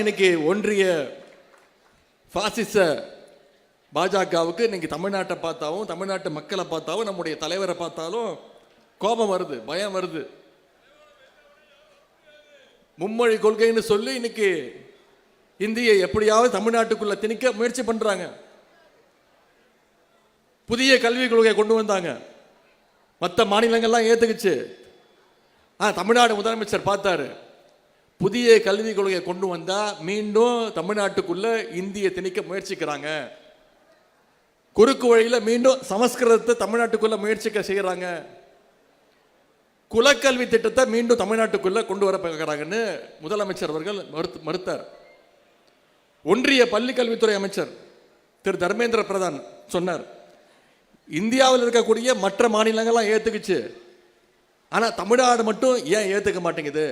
இன்னைக்கு ஒன்றிய பாசிச பாஜகவுக்கு இன்னைக்கு தமிழ்நாட்டை பார்த்தாலும் தமிழ்நாட்டு மக்களை பார்த்தாலும் நம்முடைய தலைவரை பார்த்தாலும் கோபம் வருது, பயம் வருது. மும்மொழி கொள்கைன்னு சொல்லி இன்னைக்கு இந்தியை எப்படியாவது தமிழ்நாட்டுக்குள்ள திணிக்க முயற்சி பண்றாங்க. புதிய கல்விக் கொள்கையை கொண்டு வந்தாங்க, மற்ற மாநிலங்கள்லாம் ஏத்துக்குச்சு. தமிழ்நாடு முதலமைச்சர் பார்த்தாரு, புதிய கல்விக் கொள்கையை கொண்டு வந்தா மீண்டும் தமிழ்நாட்டுக்குள்ள இந்தியை திணிக்க முயற்சிக்கிறாங்க, குறுக்கு வழியில மீண்டும் சமஸ்கிருதத்தை தமிழ்நாட்டுக்குள்ள முயற்சிக்க செய்யறாங்க, குலக்கல்வி திட்டத்தை மீண்டும் தமிழ்நாட்டுக்குள்ள கொண்டு வர பார்க்கிறாங்கன்னு முதலமைச்சர் அவர்கள் மறுத்தார். ஒன்றிய பள்ளி கல்வித்துறை அமைச்சர் திரு தர்மேந்திர பிரதான் சொன்னார், இந்தியாவில் இருக்கக்கூடிய மற்ற மாநிலங்கள்லாம் ஏத்துக்குச்சு, ஆனா தமிழ்நாடு மட்டும் ஏன் ஏத்துக்க மாட்டேங்குது?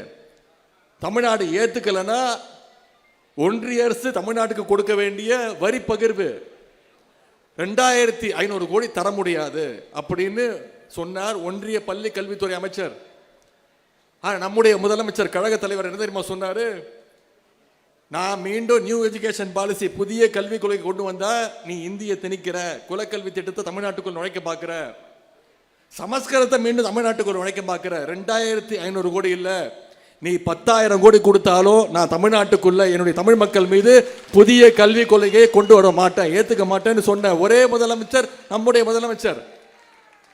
தமிழ்நாடு ஏத்துக்கலன்னா ஒன்றிய அரசு தமிழ்நாட்டுக்கு கொடுக்க வேண்டிய வரி பகிர்வு 2500 கோடி தர முடியாது அப்படின்னு சொன்னார் ஒன்றிய பள்ளி கல்வித்துறை அமைச்சர். நம்முடைய முதலமைச்சர் கழக தலைவர் என்ன தெரியுமா சொன்னாரு? நான் மீண்டும் நியூ எஜுகேஷன் பாலிசி புதிய கல்விக் கொள்கை கொண்டு வந்தா நீ இந்திய திணிக்கிற, குலக்கல்வி திட்டத்தை தமிழ்நாட்டுக்குள் நுழைக்க பார்க்கிற, சமஸ்கிருதத்தை மீண்டும் தமிழ்நாட்டுக்குள் நுழைக்க பார்க்கிற. 2500 கோடி இல்ல, நீ 10,000 கோடி கொடுத்தாலும் நான் தமிழ்நாட்டுக்குள்ள என்னுடைய தமிழ் மக்கள் மீது புதிய கல்விக் கொள்கையை கொண்டு வர மாட்டேன், ஏத்துக்க மாட்டேன்னு சொன்ன ஒரே முதலமைச்சர் நம்முடைய முதலமைச்சர்.